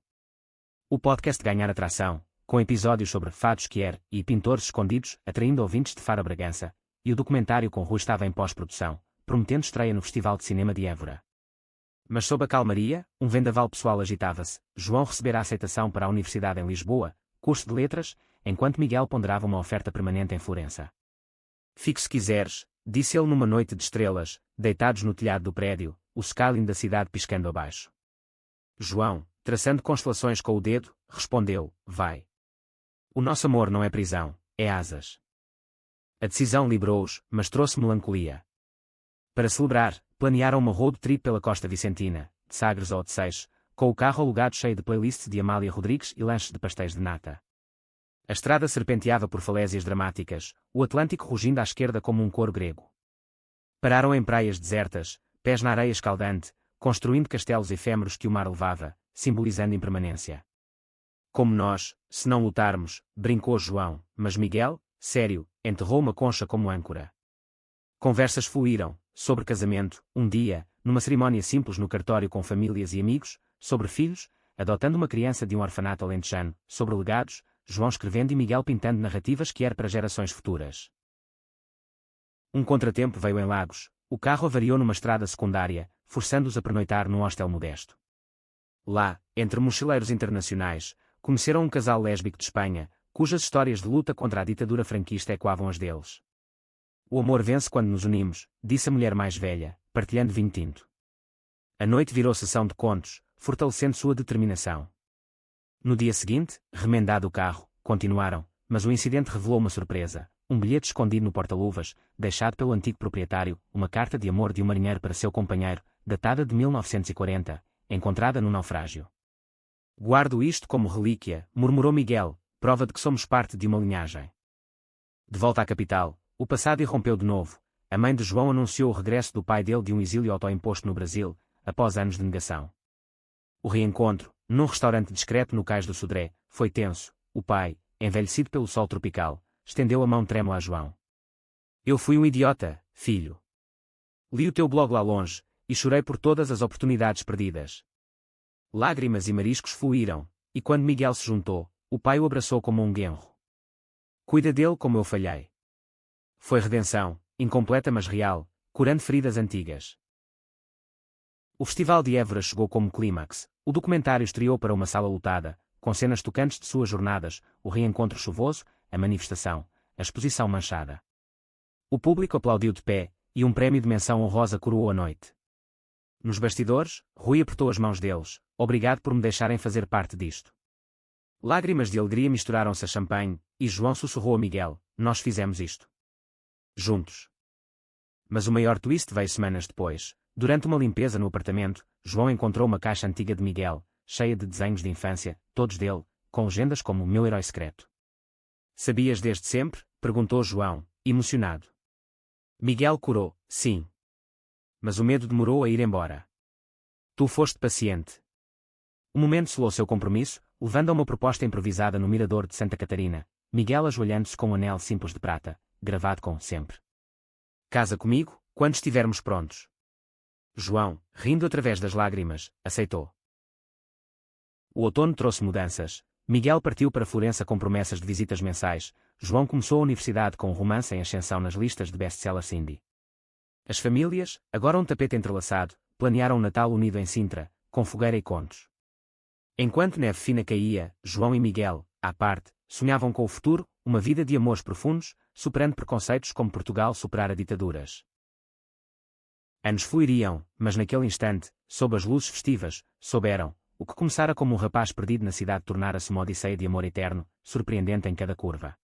O podcast ganhar atração, com episódios sobre fados que er e pintores escondidos, atraindo ouvintes de Faro a Bragança, e o documentário com Rui estava em pós-produção, prometendo estreia no Festival de Cinema de Évora. Mas sob a calmaria, um vendaval pessoal agitava-se. João recebera a aceitação para a Universidade em Lisboa, curso de letras, enquanto Miguel ponderava uma oferta permanente em Florença. Fique se quiseres, disse ele numa noite de estrelas, deitados no telhado do prédio, o skyline da cidade piscando abaixo. João, traçando constelações com o dedo, respondeu: vai. O nosso amor não é prisão, é asas. A decisão liberou-os, mas trouxe melancolia. Para celebrar, planearam uma road trip pela costa vicentina, de Sagres ou de Seixo, com o carro alugado cheio de playlists de Amália Rodrigues e lanches de pastéis de nata. A estrada serpenteava por falésias dramáticas, o Atlântico rugindo à esquerda como um coro grego. Pararam em praias desertas, pés na areia escaldante, construindo castelos efêmeros que o mar levava, simbolizando impermanência. Como nós, se não lutarmos, brincou João, mas Miguel, sério, enterrou uma concha como âncora. Conversas fluíram, sobre casamento, um dia, numa cerimónia simples no cartório com famílias e amigos, sobre filhos, adotando uma criança de um orfanato alentejano, sobre legados, João escrevendo e Miguel pintando narrativas que eram para gerações futuras. Um contratempo veio em Lagos, o carro avariou numa estrada secundária, forçando-os a pernoitar num hostel modesto. Lá, entre mochileiros internacionais, conheceram um casal lésbico de Espanha, cujas histórias de luta contra a ditadura franquista ecoavam as deles. O amor vence quando nos unimos, disse a mulher mais velha, partilhando vinho tinto. A noite virou sessão de contos, fortalecendo sua determinação. No dia seguinte, remendado o carro, continuaram, mas o incidente revelou uma surpresa, um bilhete escondido no porta-luvas, deixado pelo antigo proprietário, uma carta de amor de um marinheiro para seu companheiro, datada de 1940, encontrada no naufrágio. Guardo isto como relíquia, murmurou Miguel, prova de que somos parte de uma linhagem. De volta à capital, o passado irrompeu de novo. A mãe de João anunciou o regresso do pai dele de um exílio autoimposto no Brasil, após anos de negação. O reencontro, num restaurante discreto no Cais do Sodré, foi tenso. O pai, envelhecido pelo sol tropical, estendeu a mão trêmula a João. Eu fui um idiota, filho. Li o teu blog lá longe, e chorei por todas as oportunidades perdidas. Lágrimas e mariscos fluíram, e quando Miguel se juntou, o pai o abraçou como um genro. Cuida dele como eu falhei. Foi redenção, incompleta mas real, curando feridas antigas. O Festival de Évora chegou como clímax, o documentário estreou para uma sala lotada, com cenas tocantes de suas jornadas, o reencontro chuvoso, a manifestação, a exposição manchada. O público aplaudiu de pé, e um prémio de menção honrosa coroou a noite. Nos bastidores, Rui apertou as mãos deles, obrigado por me deixarem fazer parte disto. Lágrimas de alegria misturaram-se a champanhe, e João sussurrou a Miguel, nós fizemos isto. Juntos. Mas o maior twist veio semanas depois. Durante uma limpeza no apartamento, João encontrou uma caixa antiga de Miguel, cheia de desenhos de infância, todos dele, com legendas como "O meu herói secreto". "Sabias desde sempre?", perguntou João, emocionado. Miguel corou: "Sim. Mas o medo demorou a ir embora. Tu foste paciente." O momento selou seu compromisso, levando a uma proposta improvisada no mirador de Santa Catarina, Miguel ajoelhando-se com um anel simples de prata, gravado com "Sempre. Casa comigo, quando estivermos prontos." João, rindo através das lágrimas, aceitou. O outono trouxe mudanças. Miguel partiu para Florença com promessas de visitas mensais. João começou a universidade com um romance em ascensão nas listas de best-sellers indie. As famílias, agora um tapete entrelaçado, planearam um Natal unido em Sintra, com fogueira e contos. Enquanto neve fina caía, João e Miguel, à parte, sonhavam com o futuro, uma vida de amores profundos, superando preconceitos como Portugal superara ditaduras. Anos fluiriam, mas naquele instante, sob as luzes festivas, souberam, o que começara como um rapaz perdido na cidade tornara-se uma odisseia de amor eterno, surpreendente em cada curva.